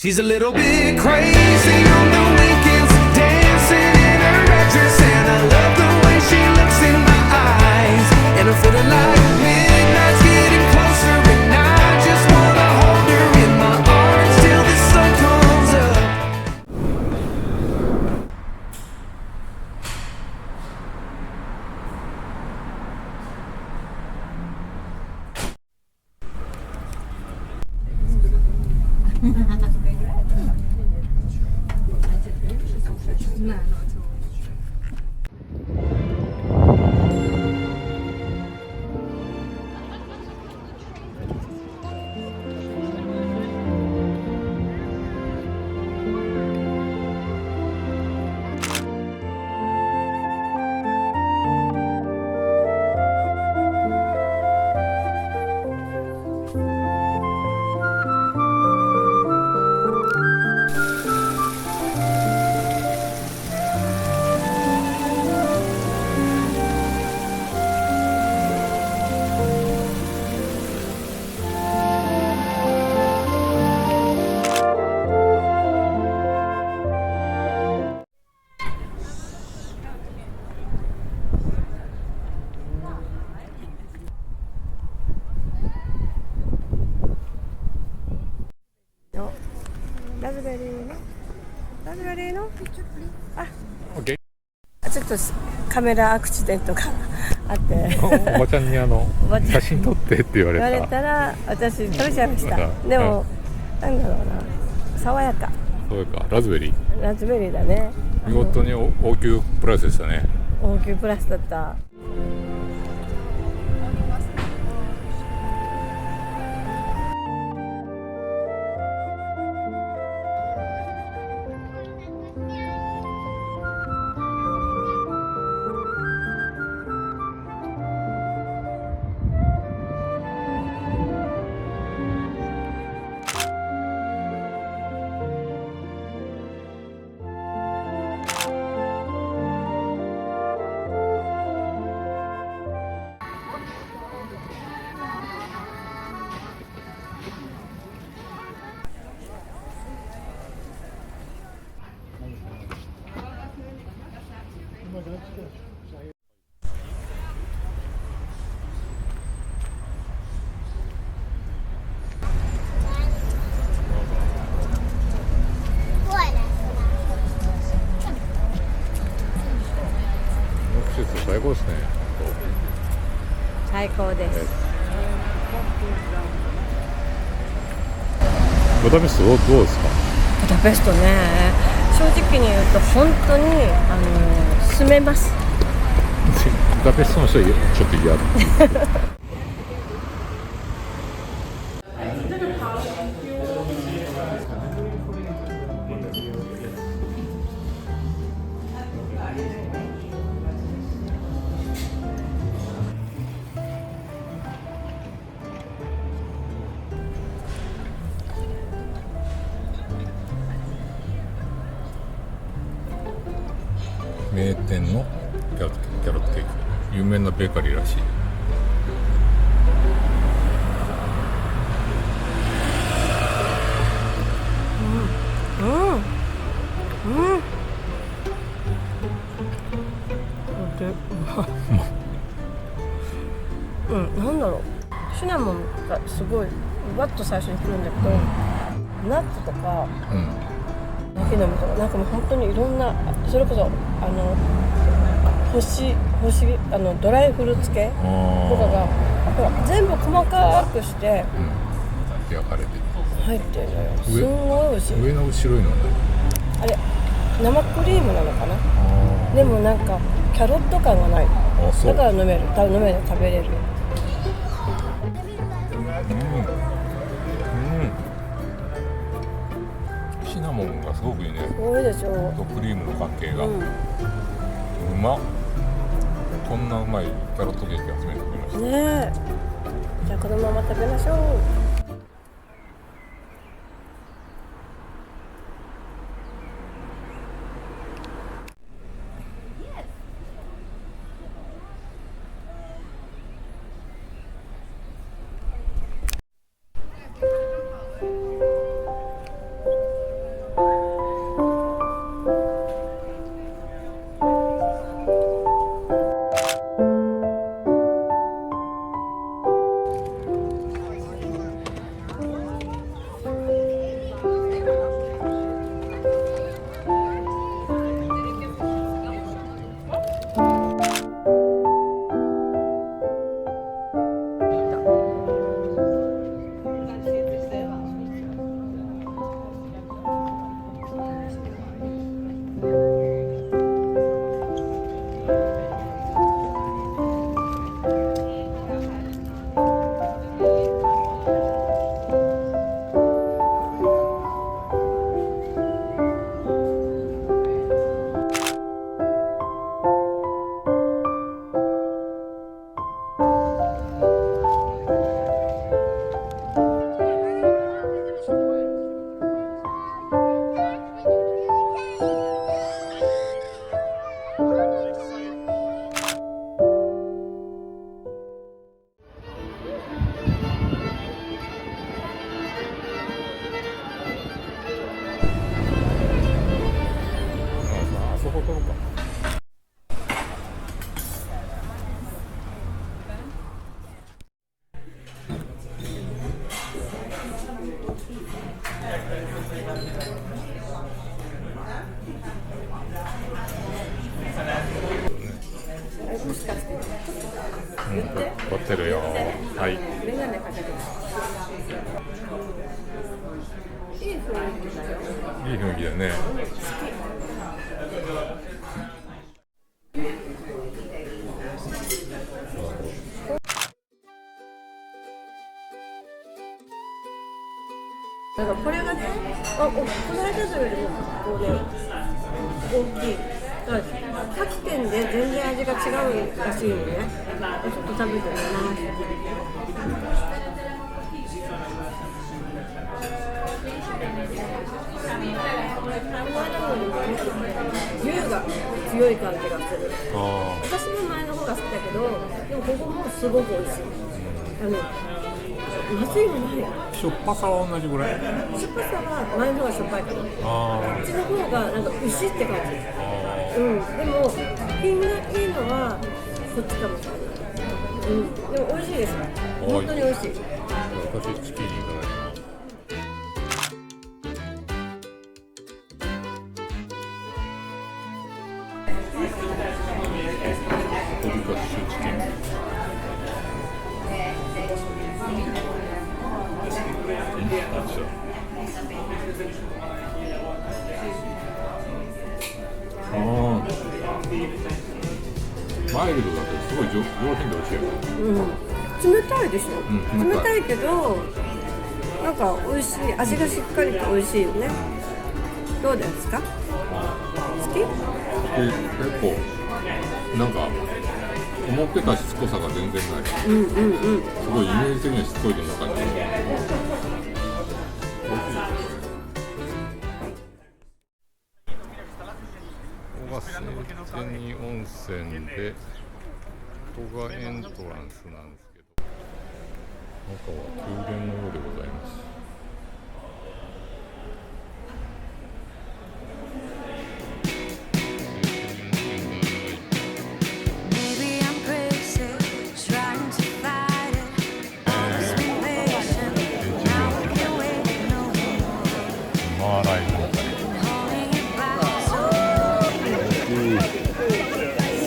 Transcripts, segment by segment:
She's a little bit crazy on the weekends, dancing in her red dress, and I love the way she looks in my eyes. And I'm feeling like midnight's getting closer, and I just wanna hold her in my arms till the sun comes up. ラズベリーのOK。ちょっとカメラアクシデントがあっておばちゃんに写真撮ってって言われた。言われたら私撮れちゃいました。でも、なんだろうな、爽やか。そうか、ラズベリーだね。見事に応急プラスでしたね。応急プラスだった。最高ですね。最高です。ブダペストどうですか？ブダペストね、正直に言うと本当に住めます。ブダペストの人はちょっと嫌だ。名店のキャロットケーキ、有名なベーカリーらしい。なんだろう、シナモンがすごいわっと最初に来るんだけど、ナッツとか、木の実とか、なんかもう本当にいろんな、それこそドライフルーツ系とかがほら全部細かくして焼かれて入ってるのよ。すんごい美味しい。上の白いのはあれ生クリームなのかな。でもなんかキャロット感がない。だから飲める、食べれる。シナモンがすごくいいね。すごいでしょ。とクリームの関係が、うまっ。こんなうまいキャロットケーキ初めて食べましたね。え。じゃあこのまま食べましょう。言って。撮ってるよ。はい。メガネかけてる。いい雰囲気だよ。いい雰囲気だね。なんかこれがね、この間よりもこうね、大きい。各店で全然味が違うらしいのね。ちょっと食べてみます。牛が強い感じがする。私も前の方が好きだけど、でもここもすごく美味しい。まずいもない。しょっぱさは同じぐらい。しょっぱさは前の方がしょっぱいかな。うちの方がなんか牛って感じ。でも品がいいのはこっちかもしれない。でも美味しいです。本当に美味しい。私チキンいただきます。トリカッシュチキン。マイルドだけどすごい上品で美味しいよね。冷たいでしょ、冷たいけどなんか美味しい、味がしっかりと美味しいよね。どうですか？好き？結構なんか思ってたしつこさが全然ない。すごいイメージ的にはしつこいような感じ。美味しいです。ここが千手温泉でここがエントランスなんですけど、中は宮殿のようでございます。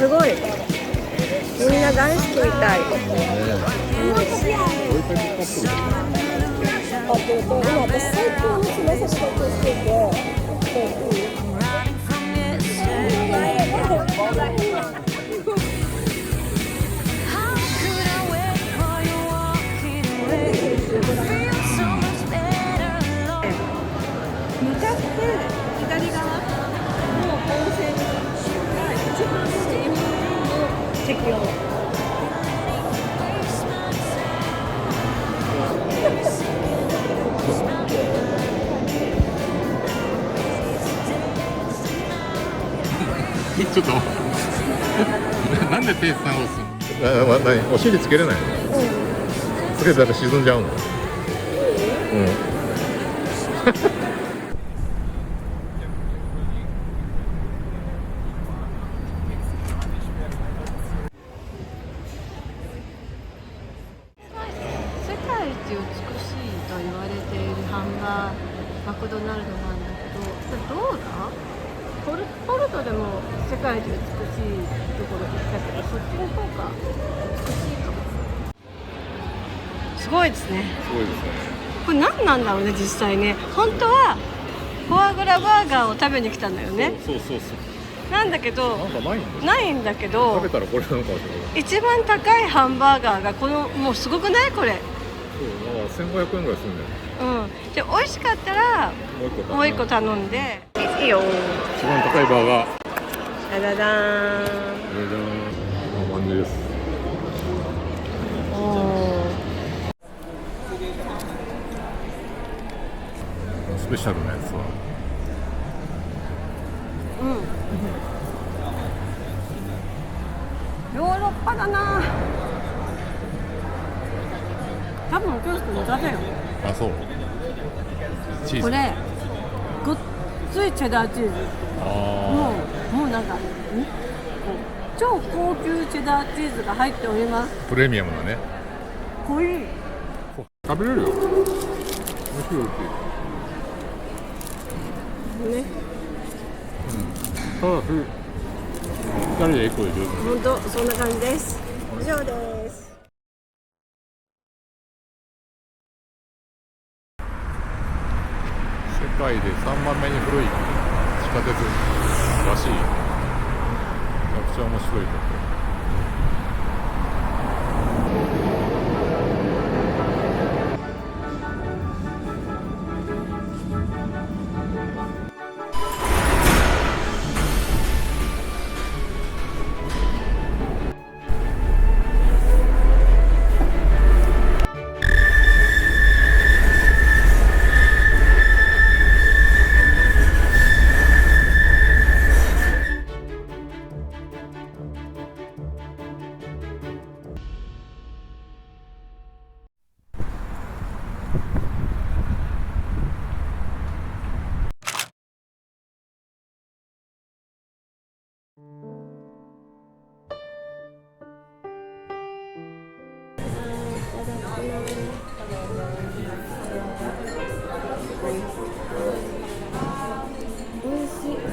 すごい、みんな大好きみたい。今私最高のつま先立ちをしていて、向かって左側の温泉が一番日本の席を。ちょっとなんでペースさんを押すの？お尻つけれないの？つけたら沈んじゃうの？世界一美しいと言われているハンバーマクドナルドなんだけど、どうだ？ポルトでも世界一美しいところ行ったけど、そっちの方が美しいかも。すごいですね。すごいですね。これ何なんだろうね、実際ね。本当はフォアグラバーガーを食べに来たんだよね。そうなんだけどなんかないんだけど、食べたらこれなのかもしれない。一番高いハンバーガーがこの、もうすごくないこれ。そう、1500円ぐらいするんだよ。で美味しかったらもう一個頼んでいいよ。一番高いバーガー。ダダダーン。こんな感じです。スペシャルなやつは。ヨーロッパだな。多分今日無駄だよ。あ、そう。チーズ。これごっついチェダーチーズ。もうなんか超高級チェダーチーズが入っております。プレミアムだね。濃い。食べれるよ。美味しいね。ただ2人で1個で十分。本当そんな感じです。お以上です。世界で3番目に古い地下鉄らしい。めちゃくちゃ面白いところ。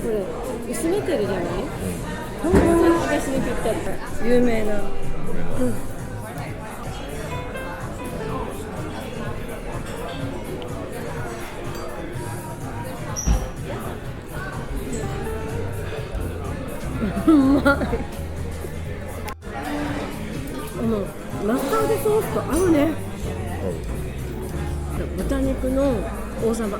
これ閉めてるじゃない？本当に私にぴったり。有名な。うまい。マスタードソースと合うね。豚肉の王様。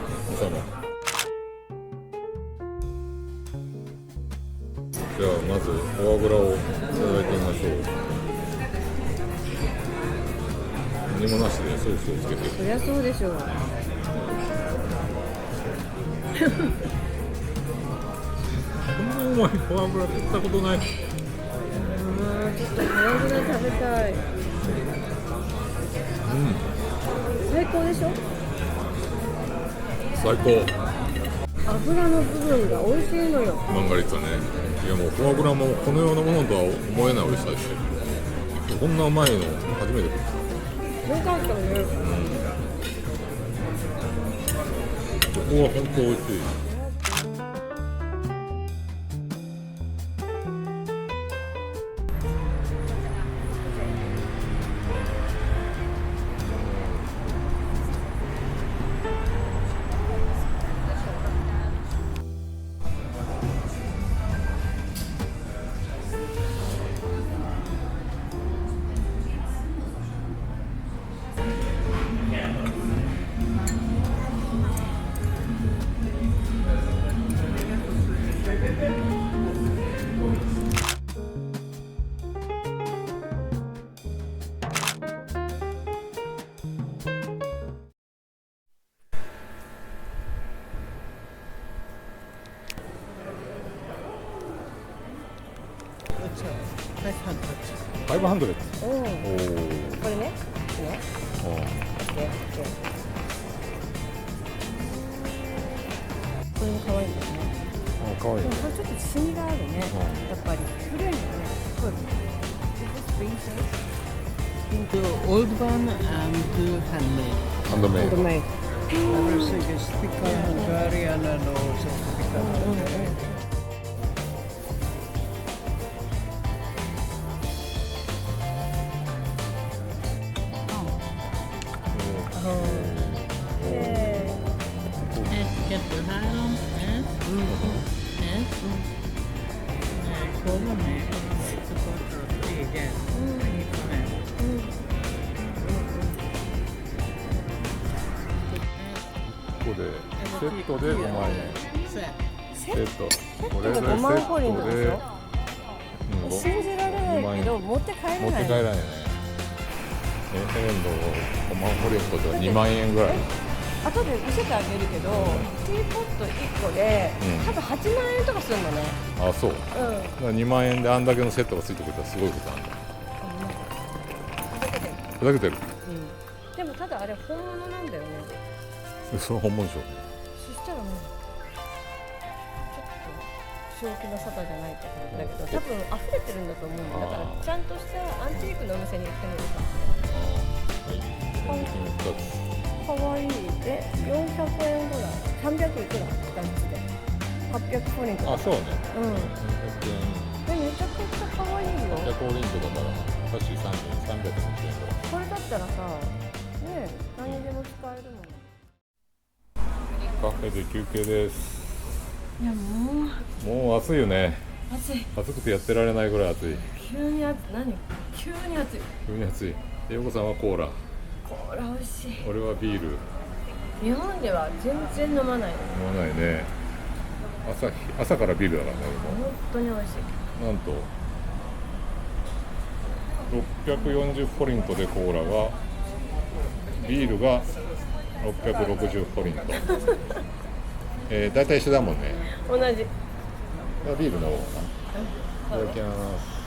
じゃあまずフォアグラをいただいてみましょう。何もなしでソースをつけて。そりゃそうでしょう。こんなうまいフォアグラ食ったことない。ちょっとフォアグラ食べたい。最高でしょ。最高。油の部分が美味しいのよ。マンガリッツァね。いやもうフォアグラもこのようなものとは思えない美味しさですよ。こんなうまいの初めて食った。よかったね。ここは本当美味しい。500。おお。これね。ね。おー。これも可愛いんだよね。かわいい。でもこれちょっとシミがあるね。やっぱり古いんだね。これ。Into old one and handmade. handmade. Everything is typical Hungarian and also typical Hungarian. ここでセットで5万円。セット。これでセ5万コリンなんでしょ。ットで。信じられないけど持って帰れない。持って帰らないね。5万コリンと2万円ぐらい。後で見せてあげるけど、ティーポット1個で、多分8万円とかするのね。あ、そう。だから2万円であんだけのセットがついてくれたらすごいことなんだ。ふざけてる。でもただあれ本物なんだよね。それ本物でしょ。そしたらもうちょっと正気の沙汰じゃないって感じだけど、多分溢れてるんだと思うんだ。だからちゃんとしたアンティークのお店に行ってみるか。かわいい。で、400円ぐらい、300いくらダンスで800コリンとか。あ、そうね。でめちゃくちゃかわいいよ。800コリントだから。さし3人320円ぐらい。これだったらさ、ね、何にでも使えるもん。カフェで休憩です。いやもうもう暑いよね。暑い。暑くてやってられないぐらい暑い。急に暑い。何？急に暑い。急に暑い。陽子さんはコーラ、これ美味しい。俺はビール。日本では全然飲まない。飲まないね。朝からビールだからね。本当に美味しい。なんと640フォリントでコーラが、ビールが660フォリント。だいたい一緒だもんね。同じ。ビールの方かな。いただきます。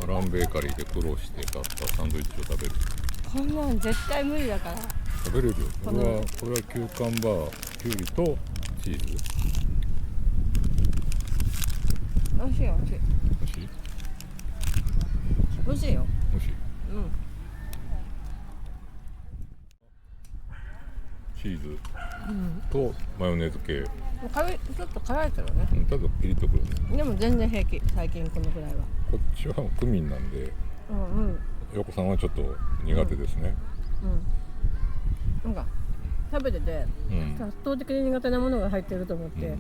アランベーカリーで苦労して買ったサンドイッチを食べる。こんなん絶対無理だから。食べれるよ。これはキューカンバー、キュウリとチーズ。美味しい美味しい。もし美味しいよ。もしうん。チーズとマヨネーズ系。ちょっと辛いけどね。ただピリッとくるね。でも全然平気。最近このぐらいは。こっちはクミンなんで、うんうん。陽子さんはちょっと苦手ですね。なんか食べてて、うん圧倒的に苦手なものが入ってると思って。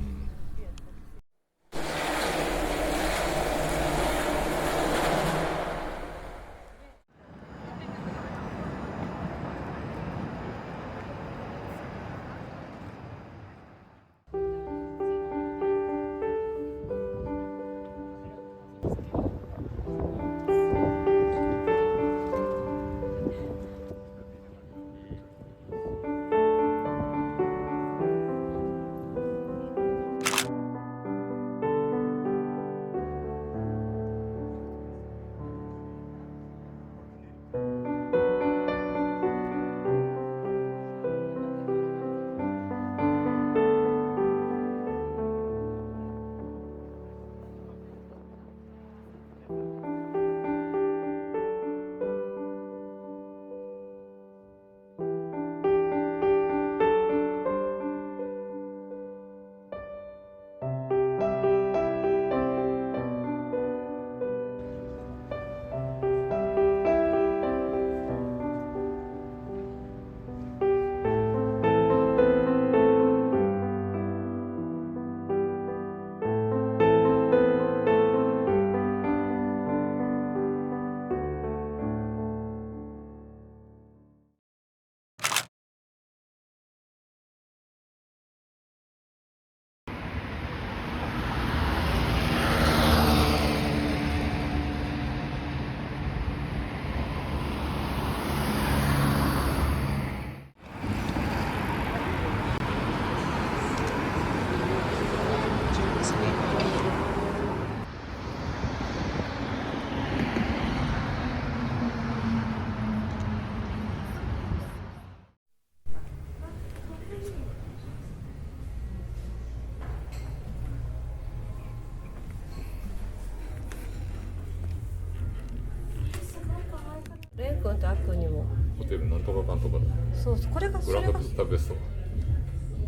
レン君とアッくんにも。ホテルなんとかかんとかだ。そうそう、これがグランドブダペスト。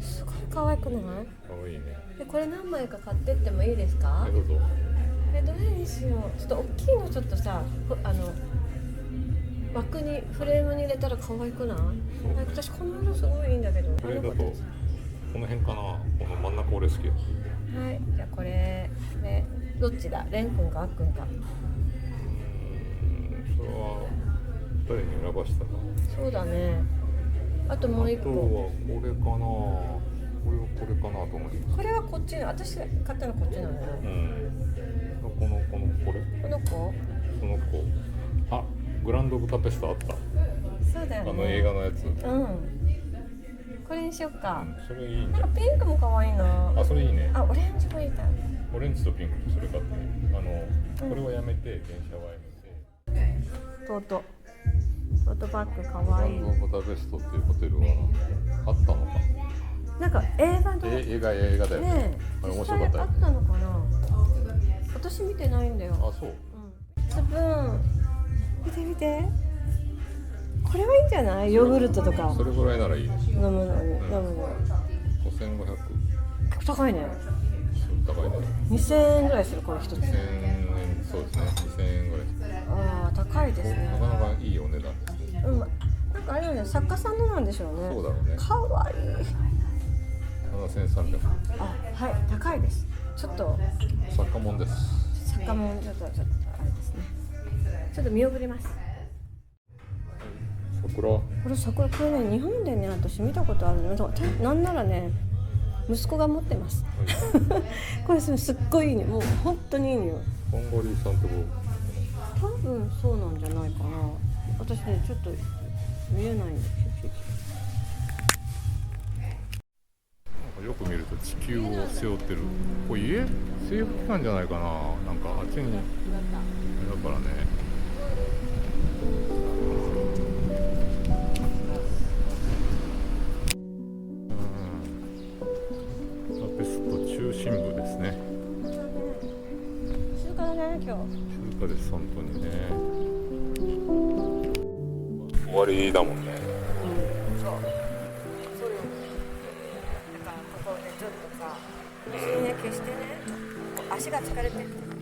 すごい可愛くない？かわいいね。でこれ何枚か買ってってもいいですか？どうぞ。どれにしよう。ちょっと大きいのちょっとさ、枠にフレームに入れたら可愛くない？私この色すごいいいんだけど。これだとこの辺かな。この真ん中俺好き。はい、じゃあこれね、どっちだ？レン君かアッくんか。それは誰に選ばしたの？そうだね。あともう一あとは個。これかな。これかなと思って。これはこっちの、私が買ったのこっちなのよ。このこれ。この子？その子。あ、グランドブダペストあった。そうだよね。あの映画のやつ。これにしよっか。それいいんじゃん。なんかピンクも可愛いな。あ、それいいね。あ、オレンジもいいだ。オレンジとピンクとそれ買って。これはやめて電車はやめて。トートバッグ可愛い。グランドブダペストっていうホテルはあったのか。なんか映画の映画だよね。ね、あれ面実白かったよね。際あったのかな。私見てないんだよ。あ、そう。スプーン見て見て、これはいいんじゃない？ヨーグルトとかそれぐらいならいいね。飲むのに、5500。高いね。高いね。2000円ぐらいするこれ一つ。2000円、そうですね。2000円ぐらいです。ああ高いですね。なかなかいいお値段ですね。なんかあれよね、作家さんのなんでしょうね。そうだろうね。かわいい。7300。あ、はい、高いです。ちょっと作家もんです。作家もちょっとあれですね。ちょっと見送ります。桜。これ桜、これね、日本でね、私見たことあるの。なんならね、息子が持ってます。これすっごいいいね、もう本当にいいのよ。ハンガリーさんとこ。多分そうなんじゃないかな。私ね、ちょっと見えないんだけど。よく見ると地球を背負ってる。これ家政府機関じゃないかな。なんかあっちにだからね。ブダペスト中心部ですね。静かだね、今日。静かです本当にね。終わりだもんね。そうよ。だからここでちょっとさ、別にね、決してね、足が疲れてるとかこ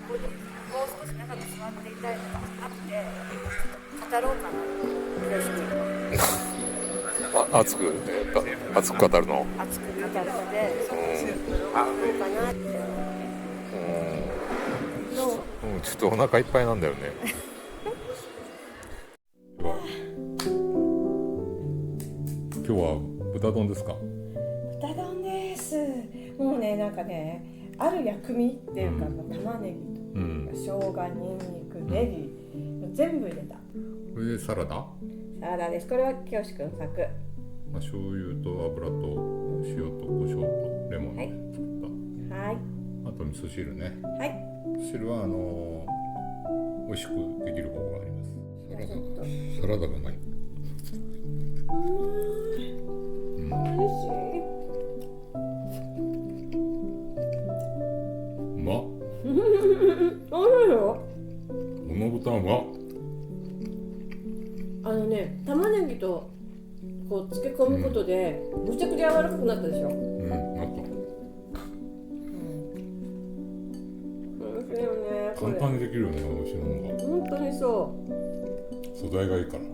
こにもう少し長く座っていたいとかあって語ろうかな。嬉しく。熱く語るの。熱く語るので、どうかなって。どう？ちょっとお腹いっぱいなんだよね。今日は豚丼ですか？豚丼です。もうね、なんかね、ある薬味っていうか、玉ねぎとか、生姜、ニンニク、ネギ、全部入れた。これでサラダ？サラダです。これは清志くん作。醤油と油と塩と胡椒とレモンで作った。はい。あと味噌汁ね。はい。汁は美味しくできる方法があります。サラダがうまい。美味しい。うまっ。おいしいよ。この豚うまっ。玉ねぎとこう漬け込むことで、むちゃくちゃ柔らかくなったでしょ。なった。美味しいよね。簡単にできるよね、美味しいものが。本当にそう。素材がいいから。うん。